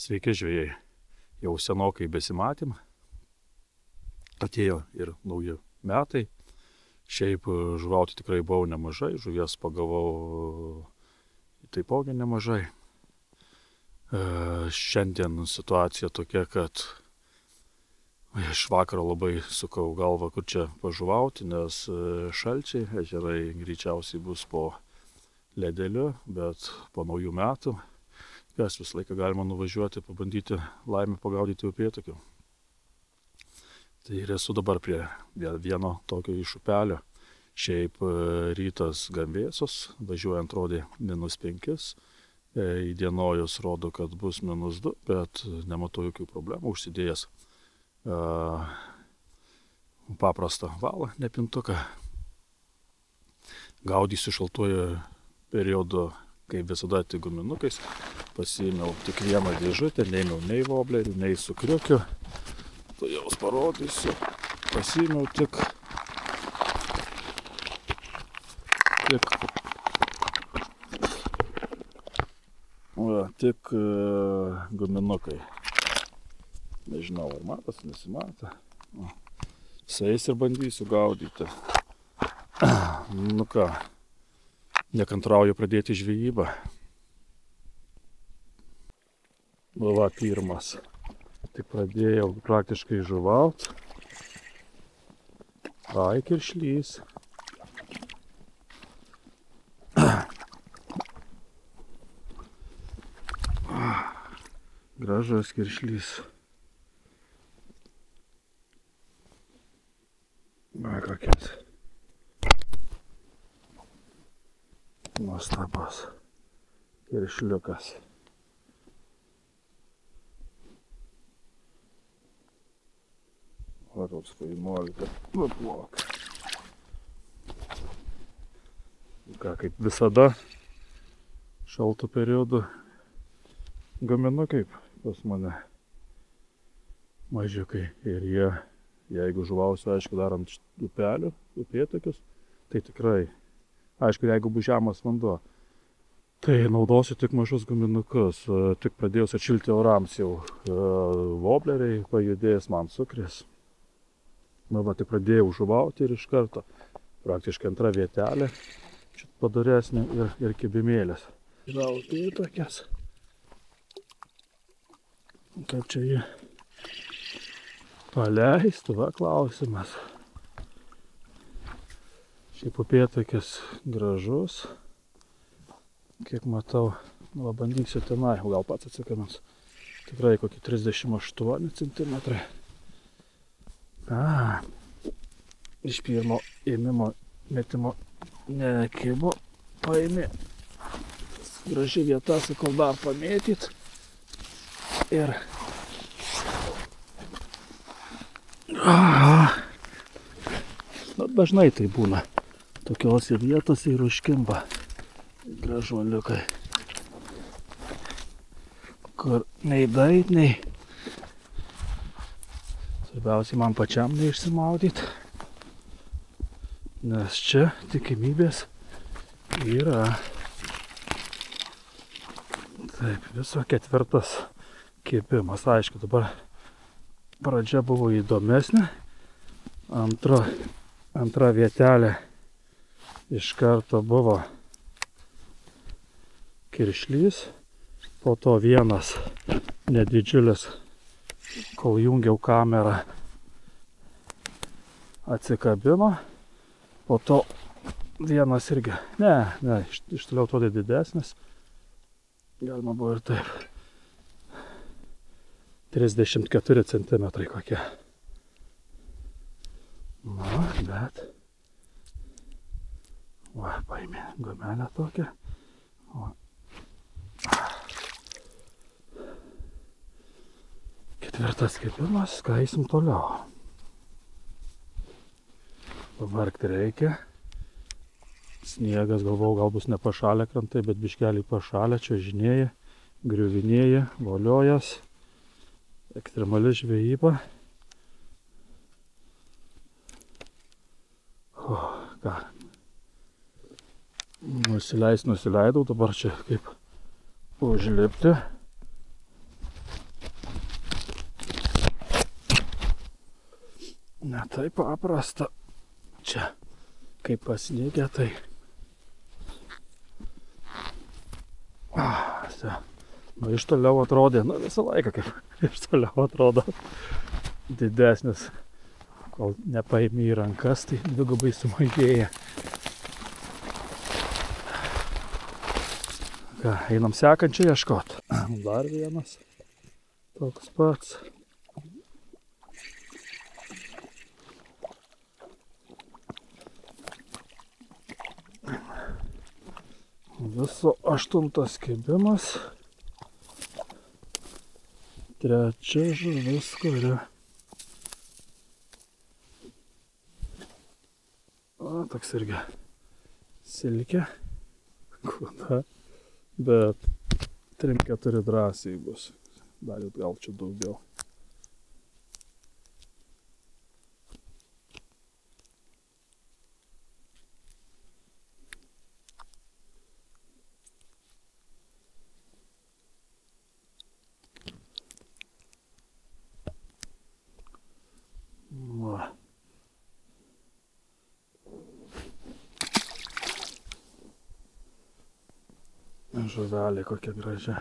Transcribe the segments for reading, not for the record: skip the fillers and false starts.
Sveiki žvejai, jau senokai besimatėm, atėjo ir nauji metai, šiaip žuvauti tikrai buvau nemažai, žuvies pagavau taipogi nemažai. Šiandien situacija tokia, kad iš vakaro labai sukau galvą, kur čia pažuvauti, nes šalčiai, ežerai greičiausiai bus po ledeliu, bet po naujų metų visą laiką galima nuvažiuoti, pabandyti laimę pagaudyti upėtakių. Tai ir esu dabar prie vieno tokio iš upelio. Šiaip rytas gan vėsus, važiuojant rodė -5, įdienojus rodo, kad bus -2, bet nematau jokių problemų, užsidėjęs paprastą valą, nepintuką. Gaudysiu šaltuoju periodu, kaip visada, tik guminukais. Pasiėmiau tik vieną dėžutę, neėmiau nei voblerių, nei sukriukių. Tai jau parodysiu. Pasiėmiau tik guminukai. Nežinau, ar matas, nesimato. Su jais ir bandysiu gaudyti. Nu ką, nekantrauju pradėti žvejybą. Va, pirmas. Tik pradėjau praktiškai žuvaut. Ai, kiršlys. Gražus kiršlys. Va, kokias. Nuostabus kiršliukas. Va, toks paimolika. Nuplok. Ką, kaip visada, šaltų periodų gaminu kaip pas mane mažiukai. Ir jie, jeigu žuvausiu, aišku, darant upelių, upėtakius, tai tikrai, aišku, jeigu bus žemas vanduo, tai naudosiu tik mažus guminukus. Tik pradėjus atšilti orams jau vobleriai pajudės, man sukris. Na va, tik pradėjau žuvauti ir iš karto praktiškai antra vietelė, čia padaresnė ir kibimėlės. Žauti tokias. Kaip čia jį paleist, va klausimas. Šiaip upėtakis gražus. Kiek matau, va, bandysiu tenai, gal pats atsikabins. Tikrai kokį 38 cm. Iš pirmo ėmimo metimo nekibo, paėmė. Graži vieta, sakau, dar pamėtyt. Ir dažnai tai būna. Tokiose vietose ir užkimba gražuoliukai. Kur nei dait, nei. Svarbiausiai man pačiam neišsimaudyti, nes čia tikimybės yra. Taip, viso 4. kibimas. Aišku, dabar pradžia buvo įdomesnė. Antra vietelė iš karto buvo kiršlys, po to vienas nedidžiulis, kol jungiau kamerą, atsikabino, po to vienas irgi, iš toliau atrodė didesnis, galima buvo ir taip, 34 cm kokie. Na, bet, va, paėmė gumelę tokią, va. 4. kibimas, ką eisim toliau. Pavargti reikia. Sniegas, galvau, gal bus nepašalę krantai, bet biškelį pašalę, čiuožinėja, griuvinėja, voliojas. Ekstremali žvejyba. Ką? Nusileidau, dabar čia kaip užlipti. Ne taip paprasta. Čia, kai pasnygė, tai... Nu, iš toliau atrodė, nu visą laiką kaip iš toliau atrodo didesnis. Kol nepaimi į rankas, tai dvigubai sumažėja. Ką, einam sekančią ieškot. Dar vienas toks pats. Viso 8 kibimas. 3 žuvis, kuri... O, toks irgi silkė. Kuda. Bet 3-4 drąsiai bus. Dar gal čia daugiau. Va. Žuvelė kokia gražia.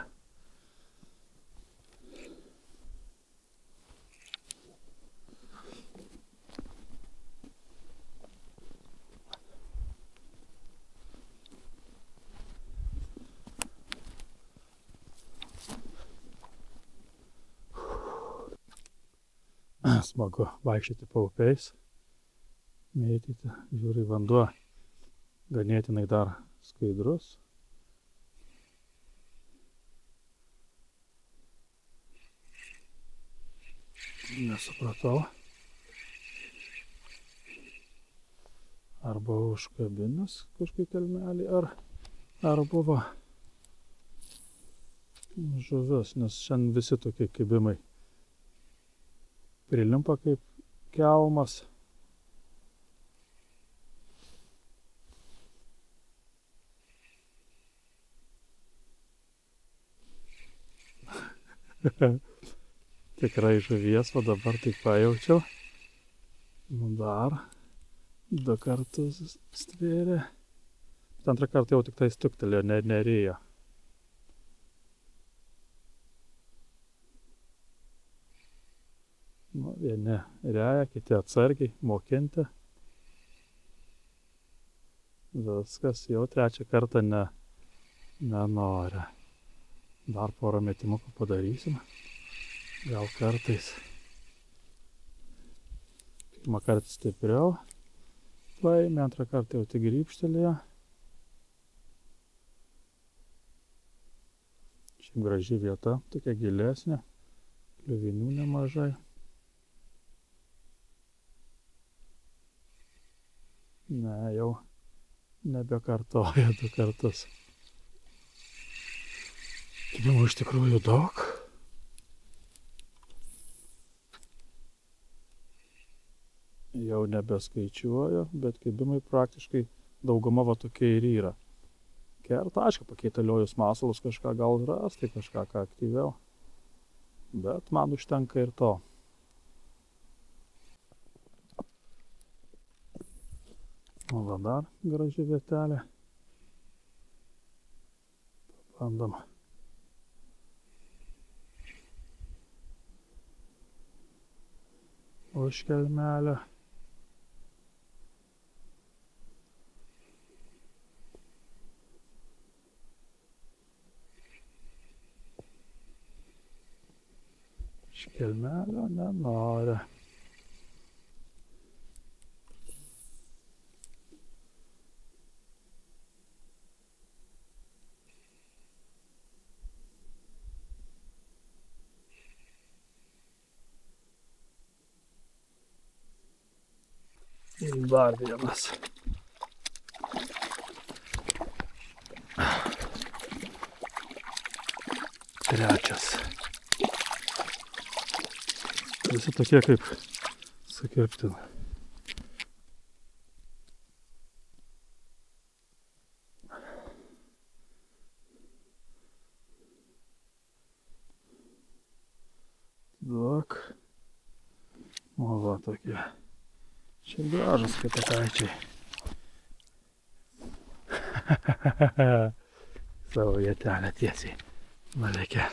Smagu vaikščioti paupiais, mėtyti, žiūri, vanduo ganėtinai dar skaidrus. Nesupratau. Arba užkabinęs kažkokį kelmelį, ar buvo žuvis, nes šiandien visi tokie kibimai prilimpa kaip kelmas. Tikrai žuvies, o dabar tik pajaučiau. Dar 2 kartus stvėrė. Antrą kartą jau tik tai stuktelėjo, nerėjo. Nu, vieni reja, kiti atsargiai, mokinti. Viskas, jau 3 kartą nenori. Dar porą metimukų padarysim. Gal kartais. Pirmą kartą stipriau paėmė, antrą kartą jau tik grybštelėjo. Šiaip graži vieta, tokia gilesnė, kliuvinių nemažai. Ne, jau nebekartoja 2 kartus. Kibimų iš tikrųjų daug. Jau nebeskaičiuoju, bet kibimai praktiškai dauguma va tokie ir yra. Kerta, aišku, pakeitaliojus masalus kažką gal ras, tai kažką ką aktyviau. Bet man užtenka ir to. O va dar graži vietelė. Bandom. Už kelmelę. Iš kelmelio nenori. Dar vienas. Trečias. Visi tokie kaip sukirpti. Duok. O va tokie. Čia gražus kitakaičiai. Savo vietelę tiesiai nulėkė.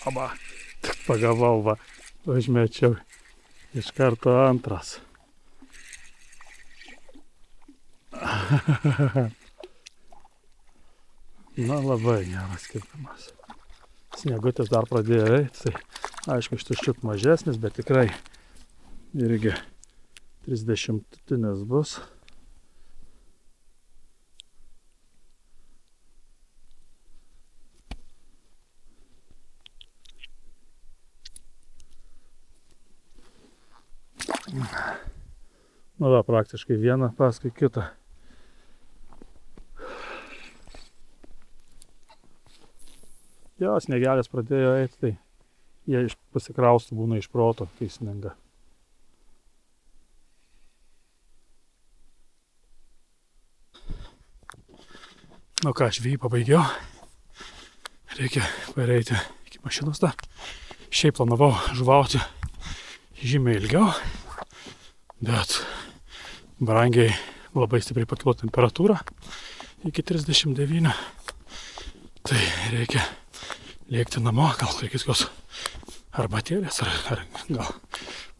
Aba, tik pagavau, va, užmečiau iš karto antras. Na, labai geras kirpimas. Sniegutis dar pradėjo eiti, tai aišku, šitas čiut mažesnis, bet tikrai irgi 30-tinis bus. Nu, praktiškai vieną paskui kitą. Jo, sniegelis pradėjo eiti, tai jie pasikraustų būna iš proto, kai sninga. Nu ką, žvejį pabaigiau. Reikia pareiti iki mašinos dar. Šiaip planavau žuvauti žymiai ilgiau, bet brangiai labai stipriai pakilo temperatūra iki 39. Tai reikia lėkti namo, gal reikės kokios arbatėlės, ar gal,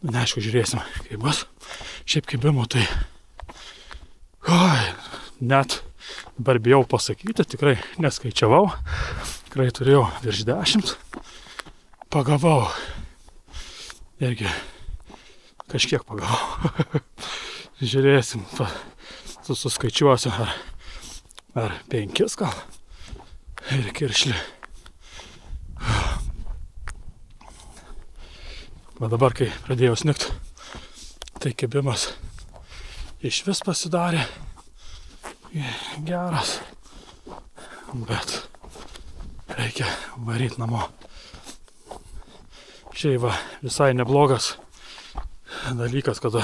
nu, neaišku, žiūrėsim, kaip bus. Šiaip kibimų, tai net dabar bijau pasakyti, tikrai neskaičiavau, tikrai turėjau virš 10, pagavau, irgi kažkiek pagavau. Žiūrėsim, suskaičiuosiu, ar 5 gal, ir kiršlį. Bet dabar, kai pradėjau snigt, tai kibimas iš vis pasidarė geras, bet reikia varyti namo. Šiaip va, visai neblogas dalykas, kada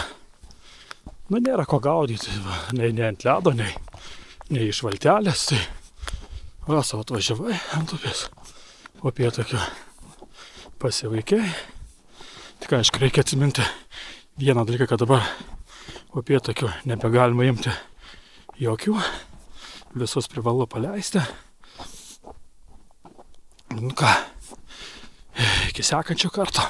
nėra ko gaudyti, va, nei ant ledo, nei iš valtelės, tai va, savo atvažiavai ant upės, upėtakio pasivaikiai. Tik aišku, reikia atsiminti vieną dalyką, kad dabar upėtakio nebegalima imti jokių, visus privalu paleisti. Nu ką, iki sekančio karto.